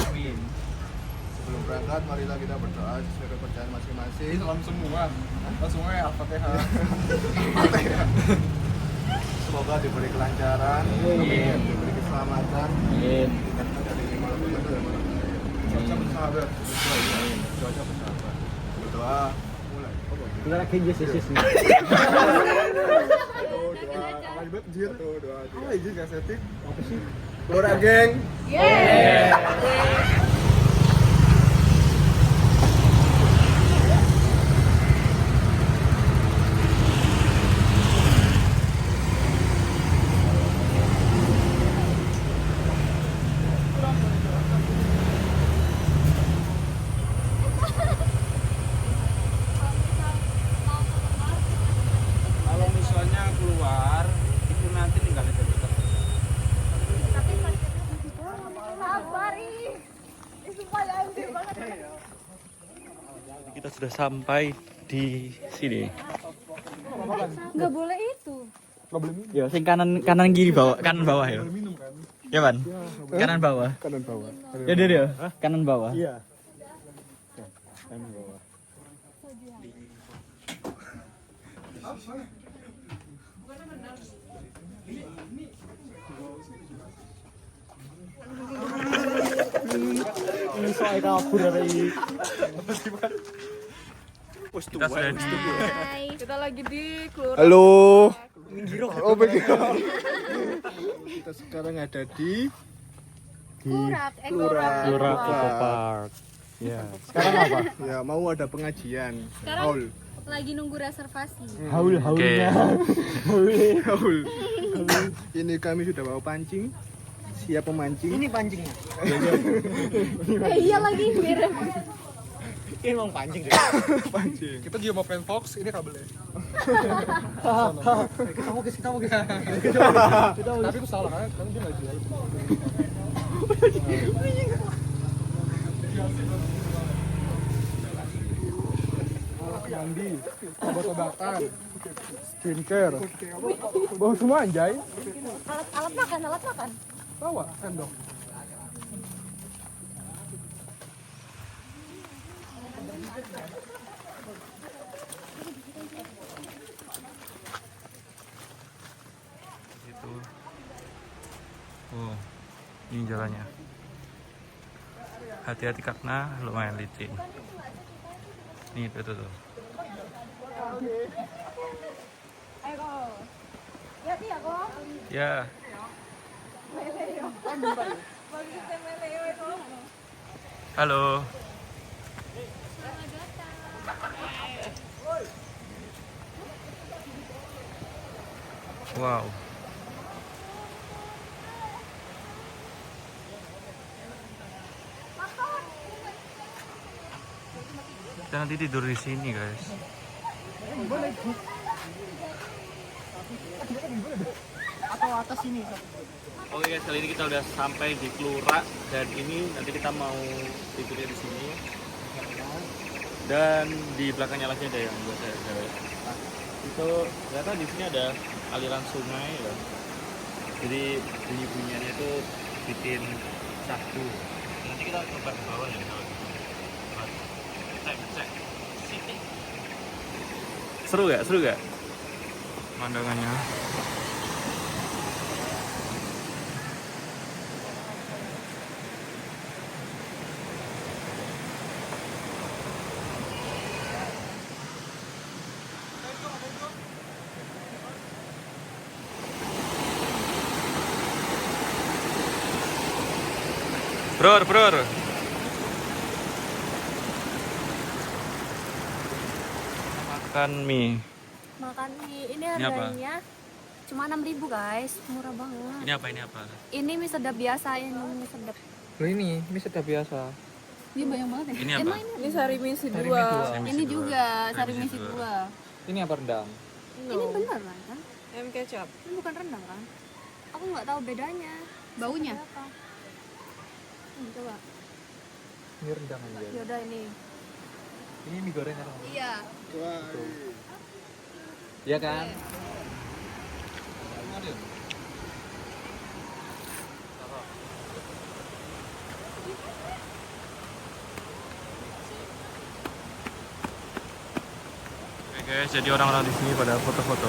Amin. Sebelum berangkat, marilah kita berdoa sesuai kepercayaan masing-masing. Salam semua. Langsung aja Al-Fatihah. Semoga diberi kelancaran, diberi keselamatan, dari malapetaka dan malapetaka. Cuaca bersahabat. Cuaca bersahabat. Berdoa. Mulai. Kita lagi yesus nih. Doa. Apa ribet, jir? Doa. Apa aja gak setik? Apa sih? Doa, geng. Kalau misalnya keluar, itu nanti tinggal di dekat. Sabar ih. Supaya anjir banget. Kita sudah sampai di sini. Enggak boleh itu. Ya, sing kanan kiri bawah, kanan bawah ya. Ya, Pan. Kanan bawah. Kanan bawah. Ya, Dir ya. Kanan bawah. Iya. Kanan bawah. Ini soal kabur dari Kita sudah di Hai. Kita lagi di Kelurahan. Halo. Oh begitu. Kita sekarang ada di Kurak, Kelurahan Eco Park. Ya. Sekarang apa? Ya mau ada pengajian. Sekarang Haul. lagi nunggu reservasi. Haul-haulnya. Haul. Ini kami sudah bawa pancing. Siap memancing. Ini pancingnya. Iya lagi mirip. Ini emang pancing deh. Pancing. Kita juga mau plan Fox, ini kabelnya. Kita mau guys. Tapi itu salah kan, karena dia nggak jual. Mandi, obat-obatan, skincare, bawa semua anjay. Alat makan. Bawa sendok. itu. Oh, ini jalannya. Hati-hati karena lumayan licin. Nih, tuh. Ayo kok. Ya iya kok. Ya, Bagusnya meleo itu. halo. Wow. Kita nanti tidur di sini, guys. Atau atas sini. Oke guys, kali ini kita udah sampai di Kelura dan ini nanti kita mau tidurnya di sini. Dan di belakangnya lagi ada yang buat cewek. Itu ternyata di sini ada aliran sungai ya. Jadi bunyi-bunyiannya itu bikin syahdu. Nanti kita coba ke bawah ya kalau gitu. Cek. Sini. Seru gak? Pemandangannya. Bror. Makan mie. Makan mie. Ini Ini apa? harganya cuma 6.000 guys, murah banget. Ini apa? Ini mie sedap biasa, ini mie sedap. Loh ini sedap biasa. Ini banyak banget ya. Ini apa? Emang ini sari misi dua. Ini juga sari misi dua. Ini apa rendang? Ini beneran kan? Ayam kecap. Ini bukan rendang kan? Aku nggak tahu bedanya. Baunya? Apa? Coba. Ini rendang aja. Yaudah ini. Ini mie goreng kan? Iya. Iya kan? Oke, jadi orang-orang di sini pada foto-foto.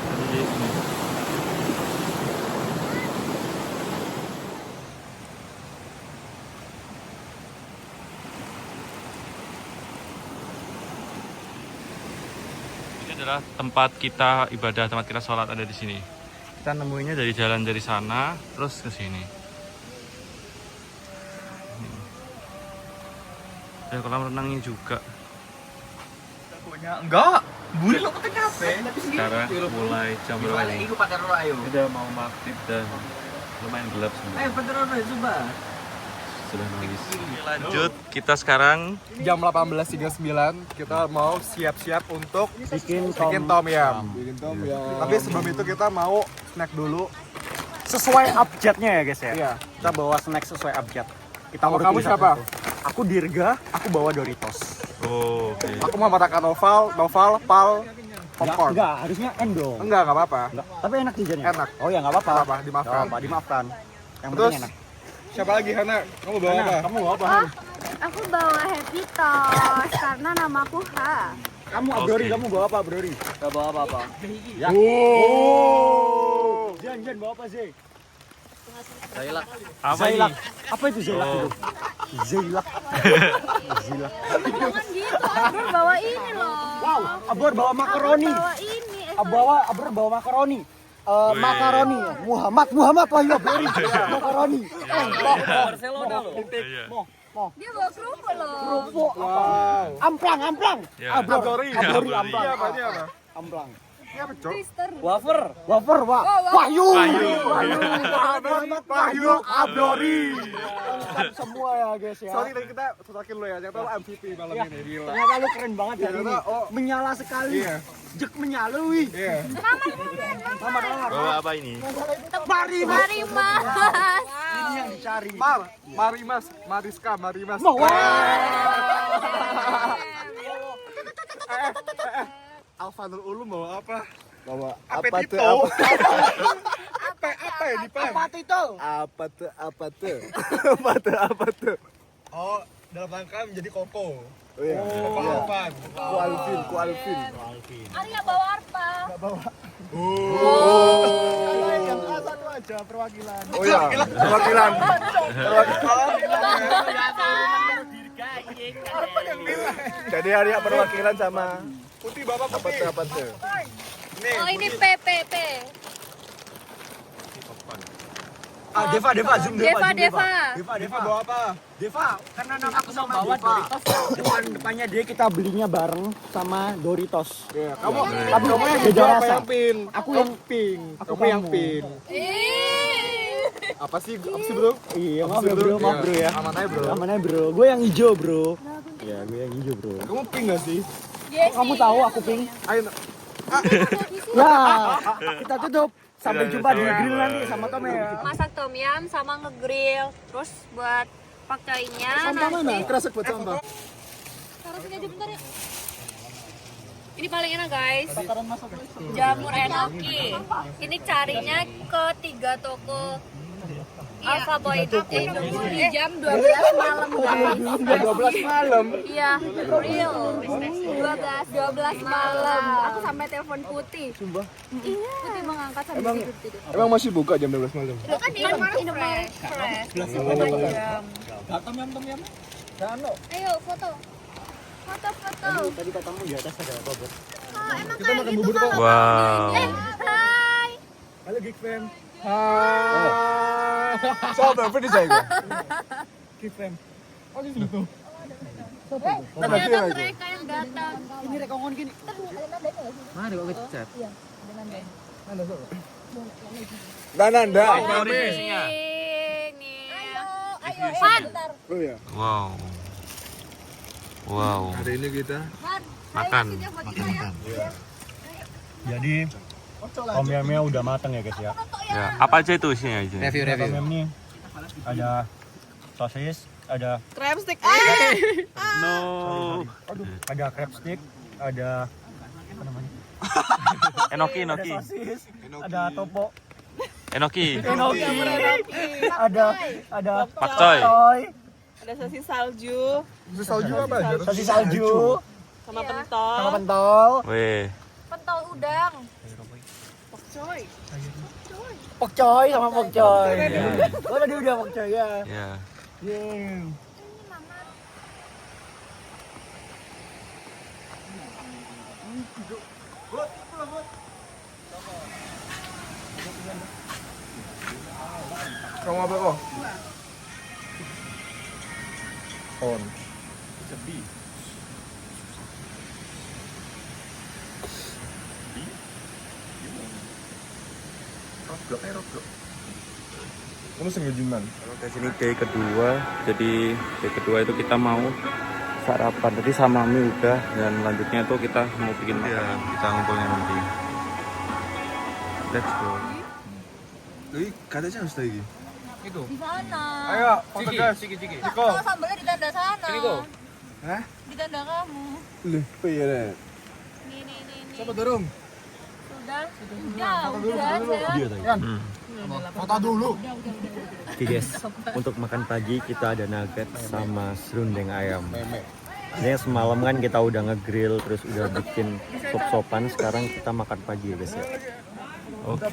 Jadi ini. Ini adalah tempat kita ibadah, tempat kita sholat ada di sini. Kita nemuinya dari jalan dari sana terus ke sini. Ada kolam renangnya juga. Enggak. Buri lo keteng kafe. Sekarang mulai jam berapa? Iku pakai rola ayo. Udah mau maghrib dan lumayan gelap semua. Ayo pakai rola coba. Sudah nangis. Lanjut, kita sekarang Jam 18.39 kita mau siap-siap untuk bikin tom yum. Bikin tom ya. Tapi sebelum itu kita mau snack dulu. Sesuai abjadnya ya guys ya. Iya. Kita bawa snack sesuai abjad. Kita Kalau urutin kamu siapa? satu-satu. Aku Dirga, aku bawa Doritos. oh, oke. Aku mau makan novel, pal, popcorn. Enggak, harusnya end dong. Enggak apa-apa. Enggak. Tapi enak jajannya. Enak. Oh ya enggak apa-apa. Nggak apa-apa, dimaafkan. Nggak apa-apa, dimaafkan. Yang Terus penting enak. siapa lagi Hana? Kamu bawa Hana, apa? kamu bawa apa? Oh, aku bawa Happy Toast karena namaku H. Kamu Oke. Brori, kamu bawa apa Brori? Enggak bawa apa-apa. Ya. Oh. Jan bawa apa Zay? Apa Zailak. ini? Apa itu Zailak Oh. itu? Zailak. Zailak. Jangan gitu, Abdur bawa ini loh. Wow, Abur bawa makaroni. Bawa ini. Abur bawa makaroni. Makaroni. Muhammad Wahyu Brori. Makaroni. Barcelona lo. Iya. Dia bawa kerupuk loh. Kerupuk. Wow. Amplang. Ya. Abori. Abori, Abori. amplang. Iya, apa ini apa? Amplang. Ini apa, Cok? Twister. Wafer. Wafer, Wahyu. Muhammad Wahyu Abdori. Lengkap semua ya guys ya. Sorry tadi kita sotokin lo ya, ternyata lo MVP malam Ya. ini. Gila. Ternyata lu keren banget Iya, hari ini. ternyata, oh. Menyala sekali. Iya. Jek menyalui. Iya. Mama Bawa apa ini? Mari Mari mas. Ini yang dicari. Mari Mas, Mariska, Mari Mas. Alfanul Ulum bawa apa? Bawa Apetito. Apa ya di pen? Apa itu? Apa tuh? Oh, dalam rangka menjadi koko. Oh iya. Koko Iya. Alfan. Ku Alvin. Arya bawa apa? Yang satu aja perwakilan. Oh iya, perwakilan. Jadi hari perwakilan sama Putih Bapak apa putih. tuh? Oh ini PPP. Deva, zoom Deva. Deva bawa apa? Deva, karena nama aku sama bawa Doritos. Depannya dia kita belinya bareng sama Doritos. Iya, kamu Tapi kamu yang beda hijau apa rasa. yang pink? Aku yang pink. Aku Kamu yang kamu. pink. Apa sih bro? Iya, Apa maaf sih, ya bro, maaf bro ya. Aman aja bro. Namanya bro, gue yang hijau bro. Iya, gue yang hijau bro. Kamu pink gak sih? Kok kamu tahu aku pink? Ayo. Ya, kita tutup. Sampai jumpa di grill nanti sama Tom ya. Masak tom yum sama ngegrill. Terus buat pakainya Sampah mana? nanti. Kresek buat sampah. Taruh sini aja bentar ya. Ini paling enak guys. Jamur enoki. Ini carinya ke 3 toko. Alpha Boy itu di jam 12 malam guys. 12 malam. Iya, real. 12 malam. Aku sampai telepon Putih. Iya. Putih mengangkat sambil tidur. Emang masih buka jam 12 malam? Kan Indomaret fresh. Ayo foto. Foto. Tadi katamu di atas ada apa, Bro? Oh, emang kayak gitu kalau Wow. hai. Halo Geek Fam. Hai. Sobat apa di saya? Geek Fam. Oh di situ. Ternyata mereka yang datang. Ini rekongon gini. Mana kok ngecat? Nanda. Nih. Ayo. Fan. Oh ya. Wow. Hari ini kita Makan. Jadi tom yumnya udah matang ya guys ya. Ya, apa aja itu isinya aja? Tom yum ini ada sosis, ada Crab stick. No. ada crab stick, ada apa namanya? Enoki, Enoki. Ada sosis, ada topo, Enoki. enoki, ada Pakcoy. toy, Ada sosis salju Susu salju apa aja? sosis salju, sama Iya. pentol. sama pentol, Weh. Pentol udang. Pokcoy. pokcoy sama pokcoy. Oh tadi udah pokcoy ya. Ya. Yeah. Kamu apa kok? On. Roblok. Kamu sengajiman. Guys, ini day kedua. Jadi day kedua itu kita mau sarapan. Tadi sama mie udah, dan lanjutnya itu kita mau bikin makan. Kita ngumpulnya nanti. Let's go. Ih, katanya harus lagi. Di sana. Ayo, foto guys. Ciko. Sambalnya di tenda sana. Sini kok. Hah? Di tenda kamu. Lih, iya deh. Nih. Siapa dorong? Sudah. Udah. Foto dulu. Oke guys, untuk makan pagi kita ada nugget sama serundeng ayam. Ini semalam kan kita udah ngegrill terus udah bikin sop-sopan, sekarang kita makan pagi ya guys ya. Oke.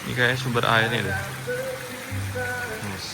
Ini kayak sumber airnya deh. Yes.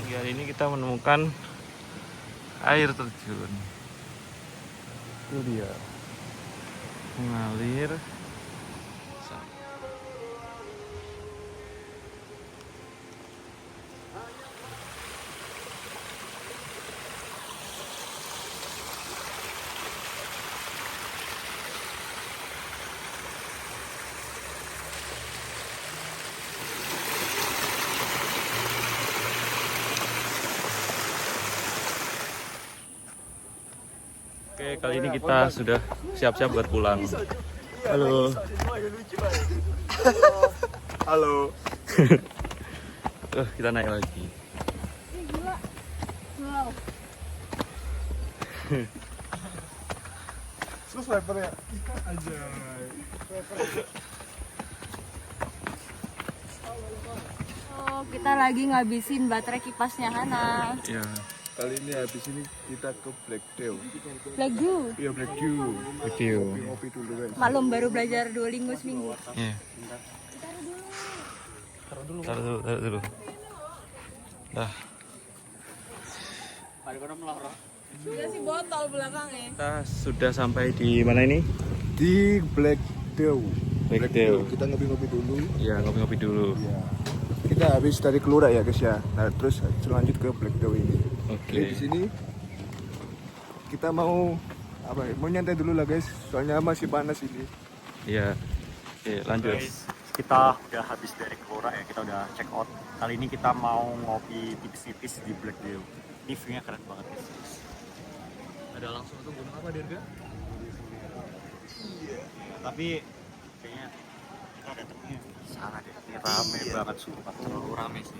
Hingga hari ini kita menemukan air terjun. Itu dia. Mengalir. Oke, kali ini kita sudah siap-siap buat pulang. Halo. Halo. Kita naik lagi. Terus swiper ya? Aja. Oh, kita lagi ngabisin baterai kipasnya Hana. Iya. Kali ini habis ini kita ke Black Dew. Lagu. Iya, Black Dew. Video. Ngopi dulu guys. Maklum baru belajar Duolingo seminggu. Iya. Taruh dulu. Dah. Dikasih botol belakangnya. Kita sudah sampai di mana ini? Di Black Dew. Black Dew. Kita ngopi-ngopi dulu. Ya, ngopi-ngopi dulu. Iya. Kita habis dari Kelura ya guys ya. Nah, terus lanjut ke Black Dew ini. Oke. Jadi di sini kita mau apa ya? Mau nyantai dulu lah guys. Soalnya masih panas ini. Iya. Oke, lanjut. Guys, kita udah habis dari Kelora ya, kita udah check out. Kali ini kita mau ngopi tipis-tipis di Black Dew. Ini view-nya keren banget guys. Ada langsung tuh gunung apa, Dirga? Tapi kayaknya kita datangnya di sana deh. Ini rame banget, sumpah terlalu rame sih.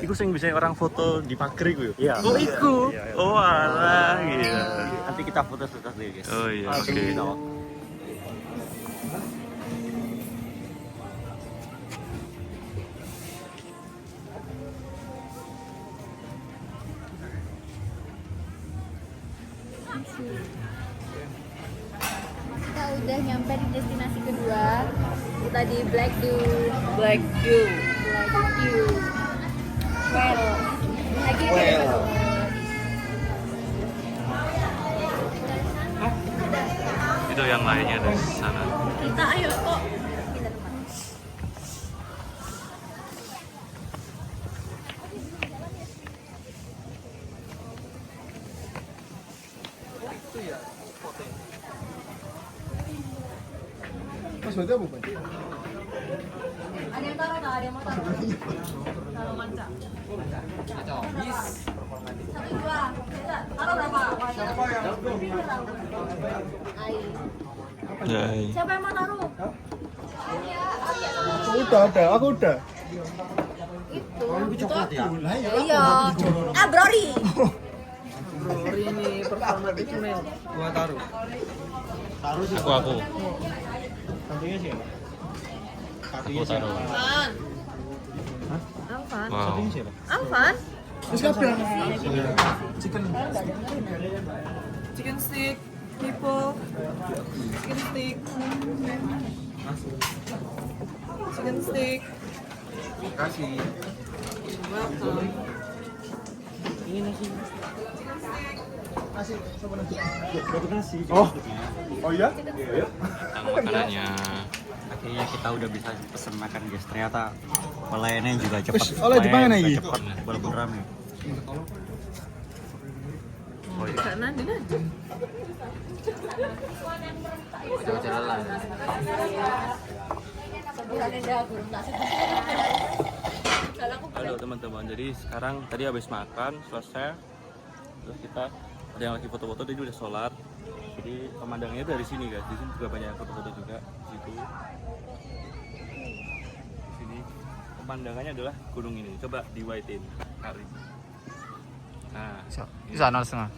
Iku sing bisa orang foto di pagar iku ya? Iya. Oh, iku. Iya, iya. Oh, alah, gila. Nanti kita foto-foto deh guys. Oh iya, Oke. oke. Kita udah nyampe di destinasi kedua. Kita di Black Dew. Black Dew. Black Dew. Well. Lagi well. Itu yang lainnya dari sana. Kita ayo kok. Mas berarti apa Pak? Ada yang taruh nggak? Ada yang mau taruh? Taruh manca. Satu dua. Taruh berapa? Siapa yang mau taruh? Aku udah. Itu. Iya. Ah, Brori. Aku. Aku taruh. Alvan. Wow. Alvan. Chicken stick, people. Chicken stick. Chicken stick. Kasih. Welcome. Oh iya? Tentang makanannya. Akhirnya kita udah bisa pesen makan guys. Ternyata pelayanannya juga cepat. oleh di mana ini? Cepat, walaupun rame. Karena dia aja. Halo teman-teman, jadi sekarang tadi habis makan selesai, terus kita ada yang lagi foto-foto, dia udah sholat. Jadi pemandangannya dari sini guys, di sini juga banyak yang foto-foto juga. Di situ, di sini pemandangannya adalah gunung ini. Coba di white-in kali. Nah, Di sana setengah.